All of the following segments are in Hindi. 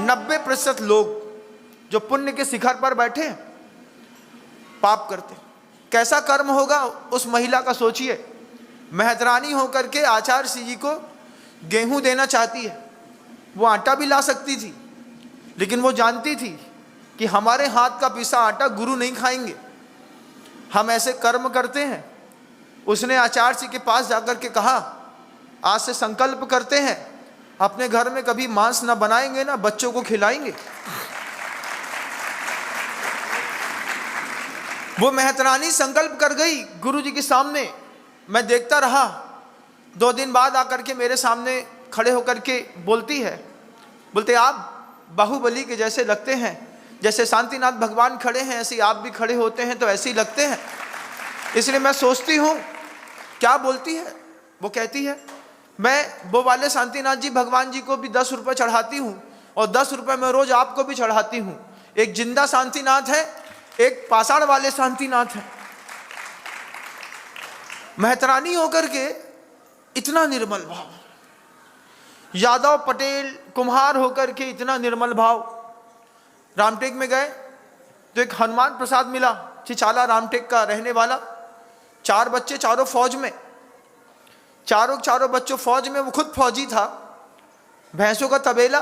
90% लोग जो पुण्य के शिखर पर बैठे हैं पाप करते। कैसा कर्म होगा उस महिला का सोचिए। मेहतरानी होकर के आचार्य श्री जी को गेहूं देना चाहती है। वो आटा भी ला सकती थी, लेकिन वो जानती थी कि हमारे हाथ का पिसा आटा गुरु नहीं खाएंगे, हम ऐसे कर्म करते हैं। उसने आचार्य जी के पास जाकर के कहा, आज से संकल्प करते हैं अपने घर में कभी मांस ना बनाएंगे, ना बच्चों को खिलाएंगे। वो मेहतरानी संकल्प कर गई गुरु जी के सामने। मैं देखता रहा। 2 दिन बाद आकर के मेरे सामने खड़े होकर के बोलती है, बोलते आप बाहुबली के जैसे लगते हैं, जैसे शांतिनाथ भगवान खड़े हैं ऐसे आप भी खड़े होते हैं तो ऐसे ही लगते हैं। इसलिए मैं सोचती हूँ, क्या बोलती है? वो कहती है मैं वो वाले शांतिनाथ जी भगवान जी को भी 10 रुपये चढ़ाती हूँ और 10 रुपये मैं रोज आपको भी चढ़ाती हूँ। एक जिंदा शांतिनाथ है, एक पाषाण वाले शांतिनाथ है। मेहतरानी होकर के इतना निर्मल भाव, यादव पटेल कुम्हार होकर के इतना निर्मल भाव। रामटेक में गए तो एक हनुमान प्रसाद मिला, चिचाला रामटेक का रहने वाला। 4 बच्चे, चारों फौज में, चारों बच्चों फौज में। वो खुद फौजी था। भैंसों का तबेला,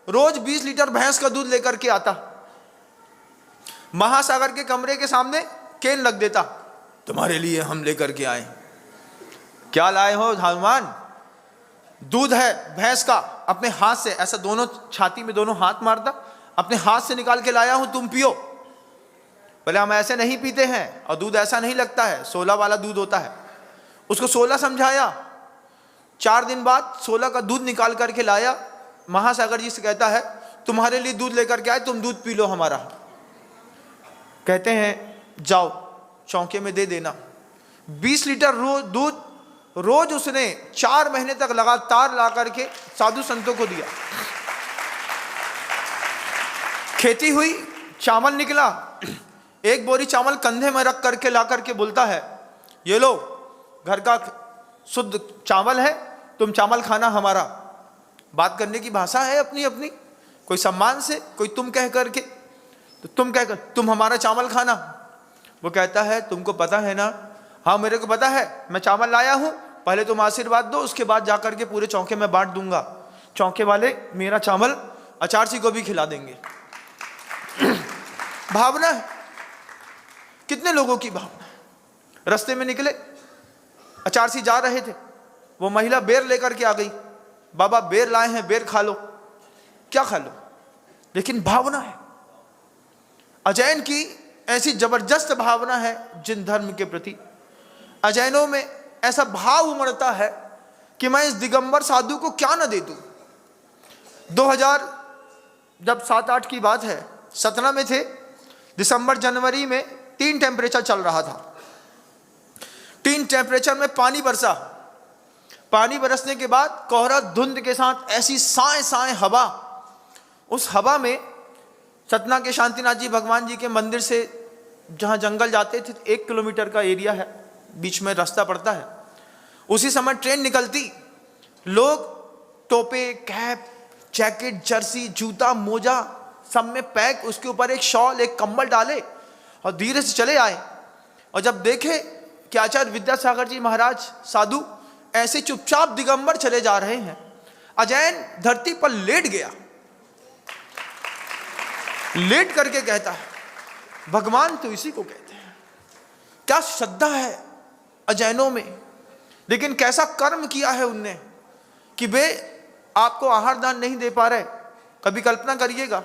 रोज 20 लीटर भैंस का दूध लेकर के आता। महासागर के कमरे के सामने केन लग देता, तुम्हारे लिए हम लेकर के आए। क्या लाए हो हनुमान? दूध है भैंस का। अपने हाथ से ऐसा दोनों छाती में दोनों हाथ मारता, अपने हाथ से निकाल के लाया हूं, तुम पियो। बोले हम ऐसे नहीं पीते हैं और दूध ऐसा नहीं लगता है, 16 वाला दूध होता है। उसको 16 समझाया। 4 दिन बाद 16 का दूध निकाल करके लाया। महासागर जी से कहता है तुम्हारे लिए दूध लेकर के आए, तुम दूध पी लो हमारा। कहते हैं जाओ चौके में दे देना। 20 लीटर दूध रोज उसने 4 महीने तक लगातार ला करके साधु संतों को दिया। खेती हुई, चावल निकला। 1 बोरी चावल कंधे में रख करके ला करके बोलता है ये लो घर का शुद्ध चावल है, तुम चावल खाना हमारा। बात करने की भाषा है अपनी अपनी, कोई सम्मान से, कोई तुम कह करके, तो तुम कहकर तुम हमारा चावल खाना। वो कहता है तुमको पता है ना? हाँ मेरे को पता है, मैं चावल लाया हूं, पहले तुम आशीर्वाद दो, उसके बाद जाकर के पूरे चौके में बांट दूंगा। चौके वाले मेरा चावल आचार्य जी को भी खिला देंगे। भावना है, कितने लोगों की भावना है। रास्ते में निकले, आचार्य जी जा रहे थे, वो महिला बेर लेकर के आ गई। बाबा बेर लाए हैं, बेर खा लो। क्या खा लो? लेकिन भावना है। अजैन की ऐसी जबरदस्त भावना है जिन धर्म के प्रति। अजैनों में ऐसा भाव उमड़ता है कि मैं इस दिगंबर साधु को क्या न दे दूं। 2000 जब 7-8 की बात है, सतना में थे, दिसंबर जनवरी में 3 टेम्परेचर चल रहा था। 3 टेम्परेचर में पानी बरसा। पानी बरसने के बाद कोहरा धुंध के साथ ऐसी साए हवा। उस हवा में सतना के शांतिनाथ जी भगवान जी के मंदिर से जहाँ जंगल जाते थे 1 किलोमीटर का एरिया है, बीच में रास्ता पड़ता है। उसी समय ट्रेन निकलती, लोग टोपे, कैप, जैकेट, जर्सी, जूता, मोजा सब में पैक, उसके ऊपर एक शॉल, एक कंबल डाले और धीरे से चले आए। और जब देखे कि आचार्य विद्यासागर जी महाराज साधु ऐसे चुपचाप दिगंबर चले जा रहे हैं, अजैन धरती पर लेट गया। लेट करके कहता है भगवान तो इसी को कहते हैं। क्या श्रद्धा है अजैनों में, लेकिन कैसा कर्म किया है उनने कि वे आपको आहार दान नहीं दे पा रहे। कभी कल्पना करिएगा,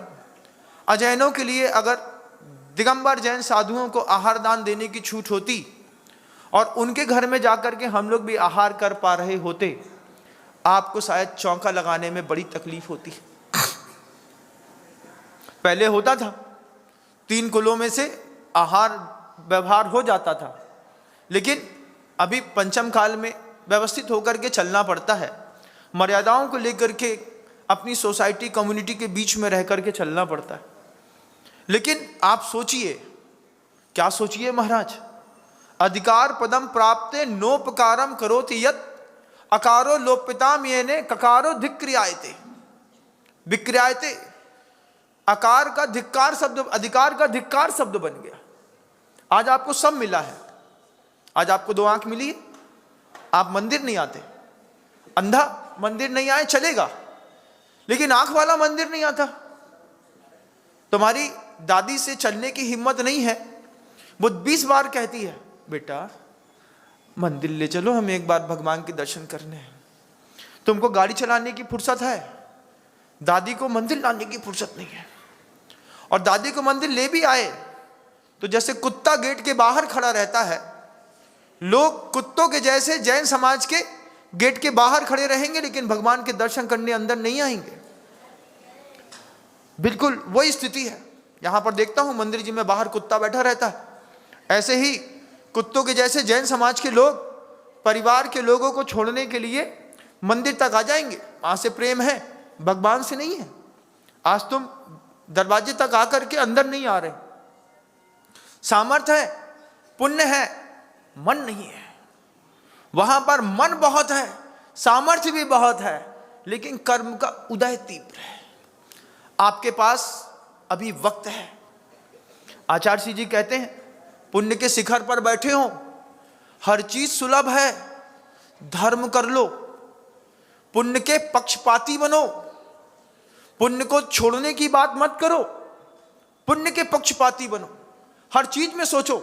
अजैनों के लिए अगर दिगंबर जैन साधुओं को आहार दान देने की छूट होती और उनके घर में जाकर के हम लोग भी आहार कर पा रहे होते, आपको शायद चौका लगाने में बड़ी तकलीफ होती। पहले होता था 3 कुलों में से आहार व्यवहार हो जाता था, लेकिन अभी पंचम काल में व्यवस्थित होकर के चलना पड़ता है। मर्यादाओं को लेकर के अपनी सोसाइटी, कम्युनिटी के बीच में रह करके चलना पड़ता है। लेकिन आप सोचिए, क्या सोचिए महाराज, अधिकार पदम प्राप्ते नोपकारम करोति यत् अकारो लोपिताम येने ककारो धिक्रियायते विक्रियायते। आकार का धिक्कार शब्द, अधिकार का धिक्कार शब्द बन गया। आज आपको सब मिला है, आज आपको 2 आंख मिली है, आप मंदिर नहीं आते, अंधा मंदिर नहीं आए चलेगा, लेकिन आंख वाला मंदिर नहीं आता। तुम्हारी दादी से चलने की हिम्मत नहीं है, वो 20 बार कहती है बेटा मंदिर ले चलो, हम एक बार भगवान के दर्शन करने हैं। तुमको गाड़ी चलाने की फुर्सत है, दादी को मंदिर लाने की फुर्सत नहीं है। और दादी को मंदिर ले भी आए तो जैसे कुत्ता गेट के बाहर खड़ा रहता है, लोग कुत्तों के जैसे जैन समाज के गेट के बाहर खड़े रहेंगे, लेकिन भगवान के दर्शन करने अंदर नहीं आएंगे। बिल्कुल वही स्थिति है। यहां पर देखता हूं मंदिर जी में बाहर कुत्ता बैठा रहता है, ऐसे ही कुत्तों के जैसे जैन समाज के लोग परिवार के लोगों को छोड़ने के लिए मंदिर तक आ जाएंगे। वहां से प्रेम है, भगवान से नहीं है। आज तुम दरवाजे तक आकर के अंदर नहीं आ रहे। सामर्थ्य है, पुण्य है, मन नहीं है। वहां पर मन बहुत है, सामर्थ्य भी बहुत है, लेकिन कर्म का उदय तीव्र है। आपके पास अभी वक्त है। आचार्य श्री जी कहते हैं पुण्य के शिखर पर बैठे हो, हर चीज सुलभ है, धर्म कर लो, पुण्य के पक्षपाती बनो, पुण्य को छोड़ने की बात मत करो, पुण्य के पक्षपाती बनो, हर चीज में सोचो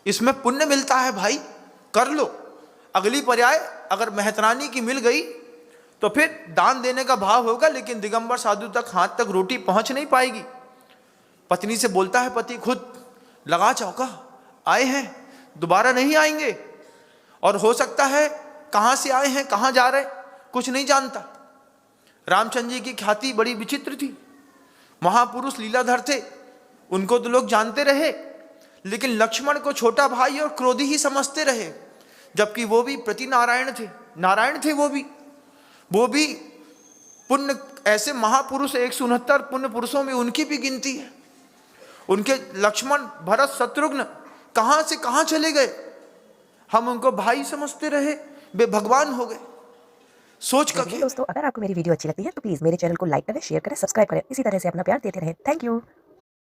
इसमें पुण्य मिलता है भाई, कर लो। अगली पर्याय अगर मेहतरानी की मिल गई तो फिर दान देने का भाव होगा, लेकिन दिगंबर साधु तक हाथ तक रोटी पहुंच नहीं पाएगी। पत्नी से बोलता है पति खुद, लगा चौका, आए हैं दोबारा नहीं आएंगे, और हो सकता है कहां से आए हैं कहां जा रहे कुछ नहीं जानता। रामचंद्र जी की ख्याति बड़ी विचित्र थी, महापुरुष लीलाधर थे, उनको तो लोग जानते रहे, लेकिन लक्ष्मण को छोटा भाई और क्रोधी ही समझते रहे, जबकि वो भी प्रति नारायण थे, नारायण थे वो भी पुण्य, ऐसे महापुरुष 169 पुण्य पुरुषों में उनकी भी गिनती है। उनके लक्ष्मण भरत शत्रुघ्न कहां से कहां चले गए, हम उनको भाई समझते रहे, वे भगवान हो गए। सोच कर दोस्तों, अगर आपको मेरी वीडियो अच्छी लगती है तो प्लीज मेरे चैनल को लाइक करें, शेयर करें, सब्सक्राइब करें। इसी तरह से अपना प्यार देते रहें। Thank you.